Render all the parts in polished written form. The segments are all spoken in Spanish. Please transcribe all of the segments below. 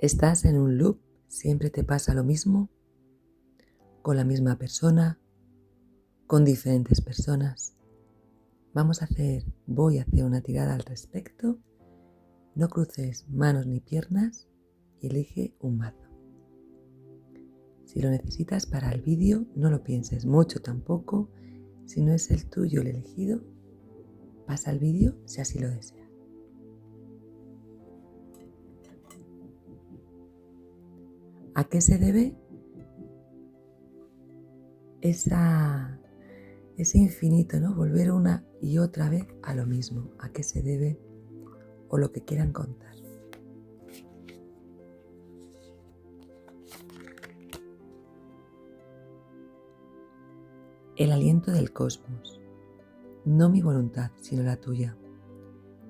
¿Estás en un loop? ¿Siempre te pasa lo mismo? ¿Con la misma persona? ¿Con diferentes personas? Voy a hacer una tirada al respecto. No cruces manos ni piernas y elige un mazo. Si lo necesitas para el vídeo, no lo pienses mucho tampoco. Si no es el tuyo el elegido, pasa al vídeo si así lo deseas. ¿A qué se debe ese infinito, ¿no? Volver una y otra vez a lo mismo? ¿A qué se debe o lo que quieran contar? El aliento del cosmos. No mi voluntad, sino la tuya.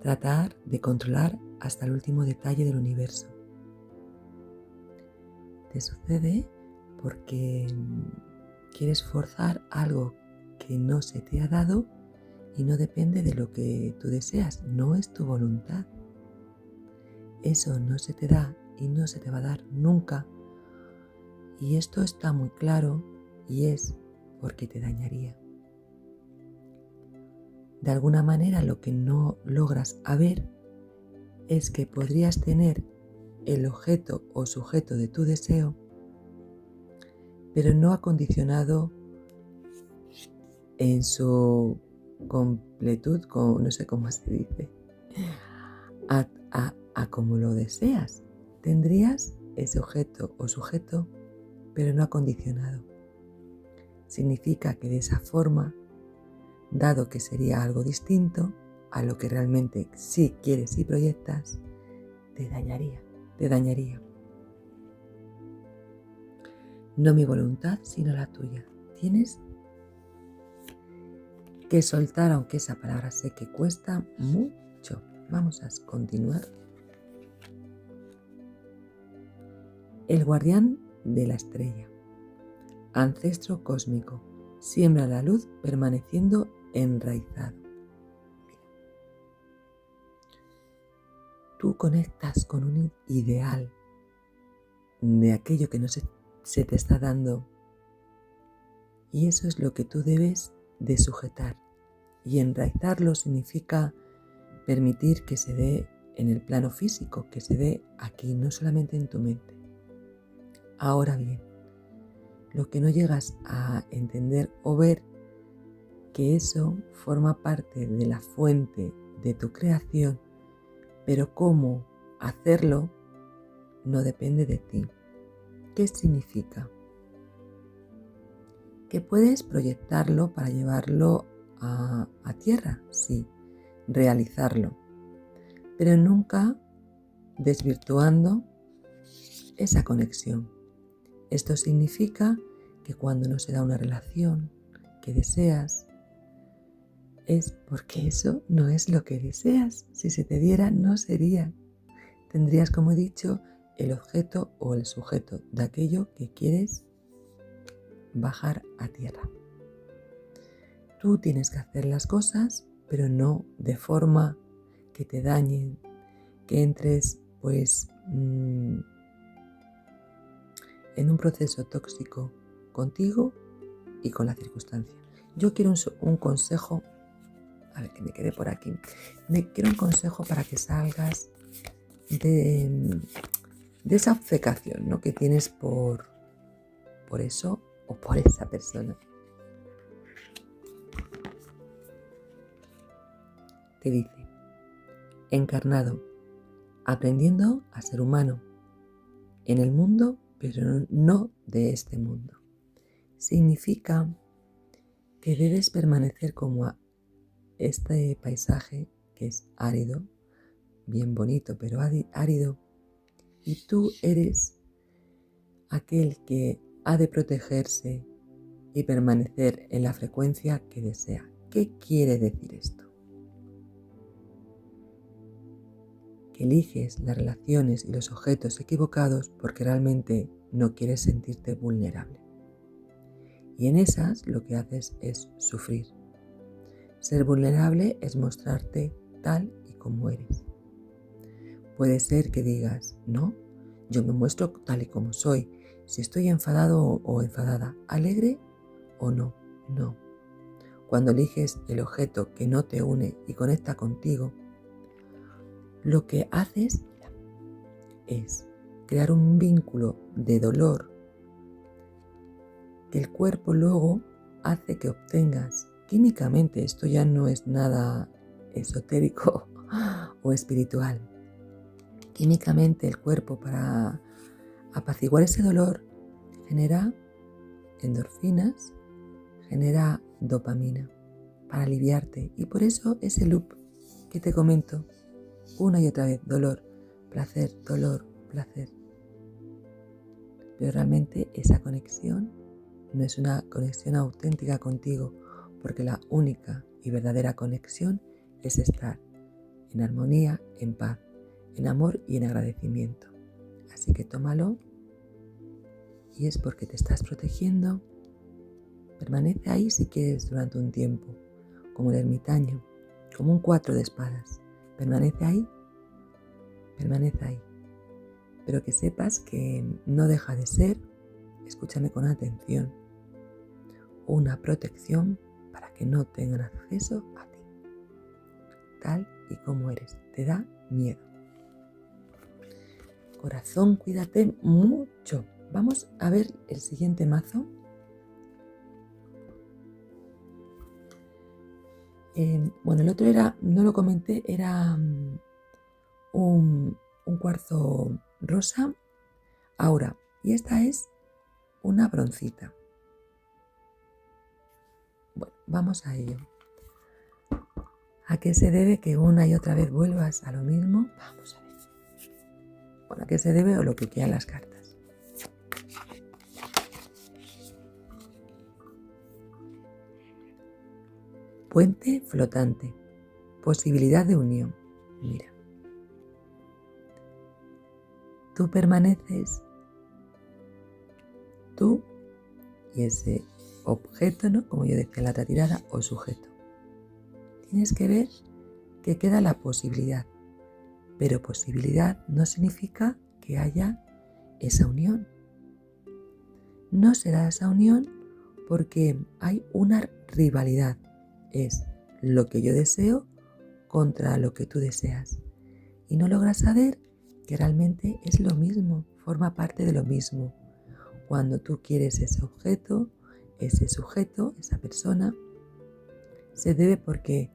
Tratar de controlar hasta el último detalle del universo. Te sucede porque quieres forzar algo que no se te ha dado y no depende de lo que tú deseas, no es tu voluntad. Eso no se te da y no se te va a dar nunca. Y esto está muy claro y es porque te dañaría. De alguna manera lo que no logras ver es que podrías tener el objeto o sujeto de tu deseo, pero no acondicionado en su completud, no sé cómo se dice, a como lo deseas. Tendrías ese objeto o sujeto, pero no acondicionado. Significa que de esa forma, dado que sería algo distinto a lo que realmente sí quieres y proyectas, te dañaría. No mi voluntad, sino la tuya. Tienes que soltar, aunque esa palabra sé que cuesta mucho. Vamos a continuar. El guardián de la estrella. Ancestro cósmico. Siembra la luz permaneciendo enraizado. Tú conectas con un ideal de aquello que no se te está dando y eso es lo que tú debes de sujetar. Y enraizarlo significa permitir que se dé en el plano físico, que se dé aquí, no solamente en tu mente. Ahora bien, lo que no llegas a entender o ver, que eso forma parte de la fuente de tu creación, pero cómo hacerlo no depende de ti. ¿Qué significa? Que puedes proyectarlo para llevarlo a tierra, sí, realizarlo, pero nunca desvirtuando esa conexión. Esto significa que cuando no se da una relación que deseas, es porque eso no es lo que deseas. Si se te diera, no sería. Tendrías, como he dicho, el objeto o el sujeto de aquello que quieres bajar a tierra. Tú tienes que hacer las cosas, pero no de forma que te dañen, que entres en un proceso tóxico contigo y con la circunstancia. Yo quiero un consejo, a ver que me quede por aquí, quiero un consejo para que salgas de esa obcecación, ¿no?, que tienes por eso o por esa persona. Te dice, encarnado, aprendiendo a ser humano, en el mundo, pero no de este mundo. Significa que debes permanecer como este paisaje que es árido, bien bonito, pero árido, y tú eres aquel que ha de protegerse y permanecer en la frecuencia que desea. ¿Qué quiere decir esto? Que eliges las relaciones y los objetos equivocados porque realmente no quieres sentirte vulnerable. Y en esas lo que haces es sufrir. Ser vulnerable es mostrarte tal y como eres. Puede ser que digas, no, Yo me muestro tal y como soy. Si estoy enfadado o enfadada, alegre o no. No. Cuando eliges el objeto que no te une y conecta contigo, lo que haces es crear un vínculo de dolor que el cuerpo luego hace que obtengas químicamente. Esto ya no es nada esotérico o espiritual. Químicamente el cuerpo, para apaciguar ese dolor, genera endorfinas, genera dopamina para aliviarte. Y por eso ese loop que te comento una y otra vez: dolor, placer, dolor, placer. Pero realmente esa conexión no es una conexión auténtica contigo, porque la única y verdadera conexión es estar en armonía, en paz, en amor y en agradecimiento. Así que tómalo, y es porque te estás protegiendo. Permanece ahí si quieres durante un tiempo, como el ermitaño, como un 4 de espadas. Permanece ahí, pero que sepas que no deja de ser, escúchame con atención, una protección para que no tengan acceso a ti, tal y como eres. Te da miedo. Corazón, cuídate mucho. Vamos a ver el siguiente mazo. Bueno, el otro era, no lo comenté, era un cuarzo rosa aura, y esta es una broncita. Bueno, vamos a ello. ¿A qué se debe que una y otra vez vuelvas a lo mismo? Vamos a ver. Bueno, ¿a qué se debe o lo que quieran las cartas? Puente flotante. Posibilidad de unión. Mira. Tú permaneces, tú y ese objeto, ¿no? Como yo decía en la otra tirada, o sujeto. Tienes que ver que queda la posibilidad, pero posibilidad no significa que haya esa unión. No será esa unión porque hay una rivalidad. Es lo que yo deseo contra lo que tú deseas. Y no logras saber que realmente es lo mismo, forma parte de lo mismo. Cuando tú quieres ese objeto, ese sujeto, esa persona, se debe porque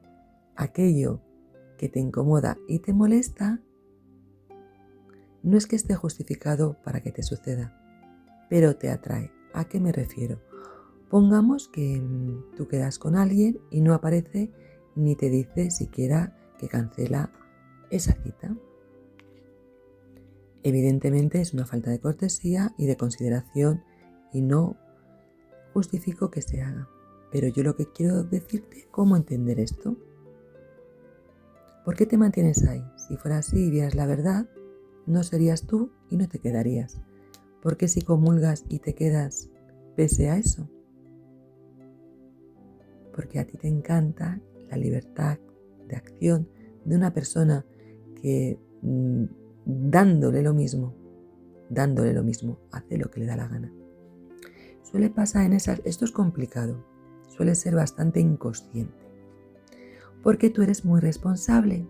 aquello que te incomoda y te molesta no es que esté justificado para que te suceda, pero te atrae. ¿A qué me refiero? Pongamos que tú quedas con alguien y no aparece ni te dice siquiera que cancela esa cita. Evidentemente es una falta de cortesía y de consideración y no justifico que se haga. Pero yo lo que quiero decirte, ¿cómo entender esto? ¿Por qué te mantienes ahí? Si fuera así y vieras la verdad, no serías tú y no te quedarías. ¿Por qué si comulgas y te quedas pese a eso? Porque a ti te encanta la libertad de acción de una persona que dándole lo mismo, hace lo que le da la gana. Suele pasar en esas, esto es complicado, suele ser bastante inconsciente, porque tú eres muy responsable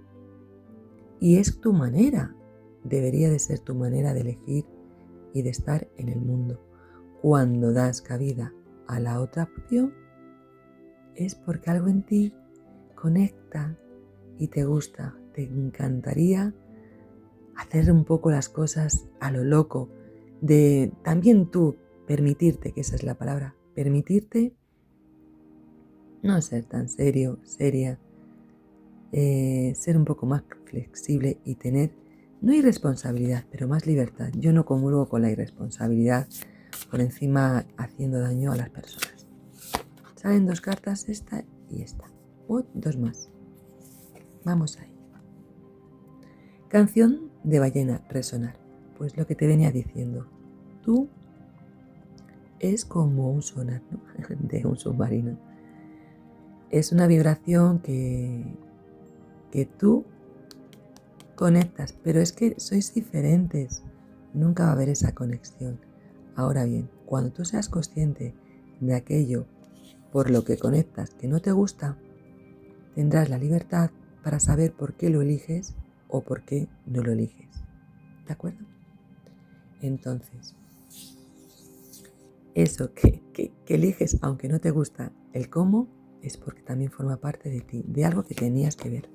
y es tu manera, debería de ser tu manera de elegir y de estar en el mundo. Cuando das cabida a la otra opción, es porque algo en ti conecta y te gusta, te encantaría hacer un poco las cosas a lo loco, de también tú permitirte, que esa es la palabra, permitirte no ser tan serio, seria, ser un poco más flexible y tener, no irresponsabilidad, pero más libertad. Yo no comulgo con la irresponsabilidad por encima haciendo daño a las personas. Salen 2 cartas, esta y esta. O 2 más. Vamos ahí. Canción de ballena, resonar. Pues lo que te venía diciendo. Tú es como un sonar, ¿no? De un submarino. Es una vibración que tú conectas, pero es que sois diferentes. nunca va a haber esa conexión. Ahora bien, cuando tú seas consciente de aquello por lo que conectas que no te gusta, tendrás la libertad para saber por qué lo eliges o por qué no lo eliges. ¿De acuerdo? Entonces, eso que eliges aunque no te gusta el cómo, es porque también forma parte de ti, de algo que tenías que ver.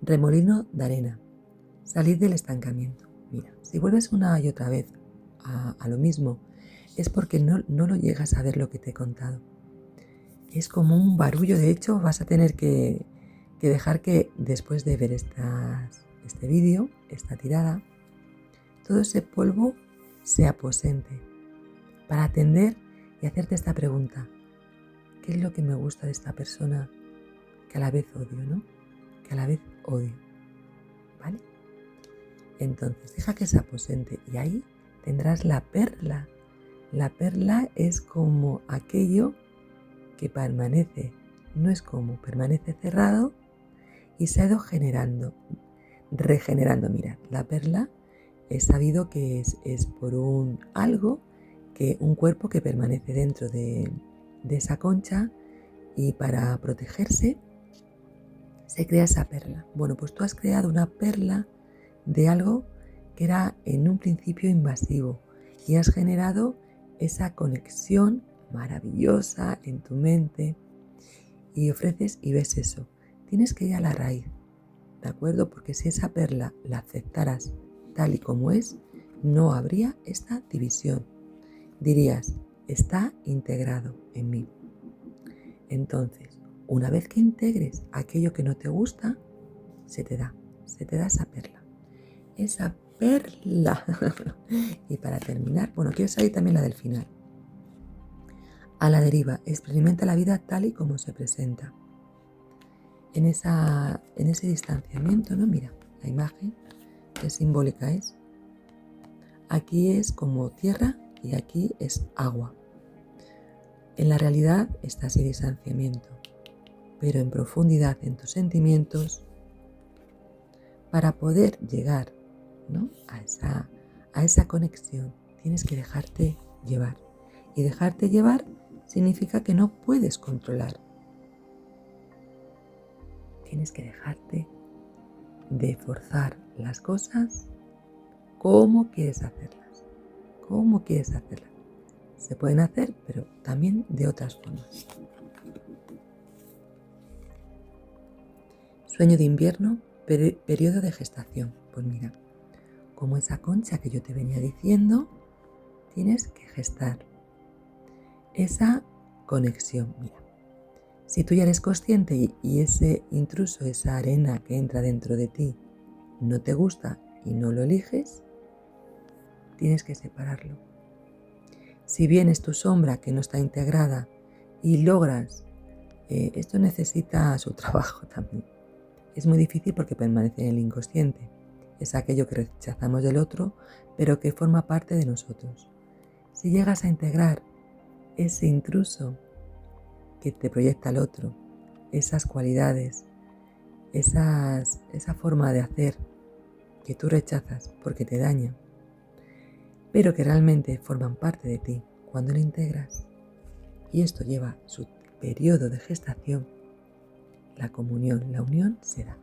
Remolino de arena. Salir del estancamiento. Mira, si vuelves una y otra vez a lo mismo, es porque no lo llegas a ver lo que te he contado. Es como un barullo, de hecho vas a tener que dejar que después de ver este vídeo, esta tirada, todo ese polvo se aposente para atender y hacerte esta pregunta. ¿Qué es lo que me gusta de esta persona que a la vez odio, ¿no? Que a la vez odio, ¿vale? Entonces deja que se aposente y ahí tendrás la perla. La perla es como aquello que permanece, no es como, permanece cerrado y se ha ido regenerando. Mirad, la perla es sabido que es por un cuerpo que permanece dentro de esa concha y para protegerse se crea esa perla. Bueno, pues tú has creado una perla de algo que era en un principio invasivo y has generado esa conexión maravillosa en tu mente y ofreces y ves eso. Tienes que ir a la raíz, ¿de acuerdo? Porque si esa perla la aceptaras tal y como es, no habría esta división. Dirías, está integrado en mí. Entonces, una vez que integres aquello que no te gusta, se te da esa perla. Esa perla. Y para terminar, bueno, quiero salir también la del final. A la deriva, experimenta la vida tal y como se presenta. En ese distanciamiento, ¿no? Mira, la imagen, qué simbólica es. Aquí es como tierra y aquí es agua. En la realidad está ese distanciamiento, pero en profundidad en tus sentimientos, para poder llegar, ¿no? a esa conexión, tienes que dejarte llevar. Y dejarte llevar significa que no puedes controlar. Tienes que dejarte de forzar las cosas como quieres hacerlas. ¿Cómo quieres hacerlas? Se pueden hacer, pero también de otras formas. Sueño de invierno, periodo de gestación. Pues mira, como esa concha que yo te venía diciendo, tienes que gestar esa conexión. Mira, si tú ya eres consciente y ese intruso, esa arena que entra dentro de ti, no te gusta y no lo eliges, tienes que separarlo. Si bien es tu sombra que no está integrada y logras, esto necesita su trabajo también. Es muy difícil porque permanece en el inconsciente. Es aquello que rechazamos del otro, pero que forma parte de nosotros. Si llegas a integrar ese intruso que te proyecta al otro, esas cualidades, esa forma de hacer que tú rechazas porque te daña, pero que realmente forman parte de ti cuando lo integras, y esto lleva su periodo de gestación, la comunión, la unión se da.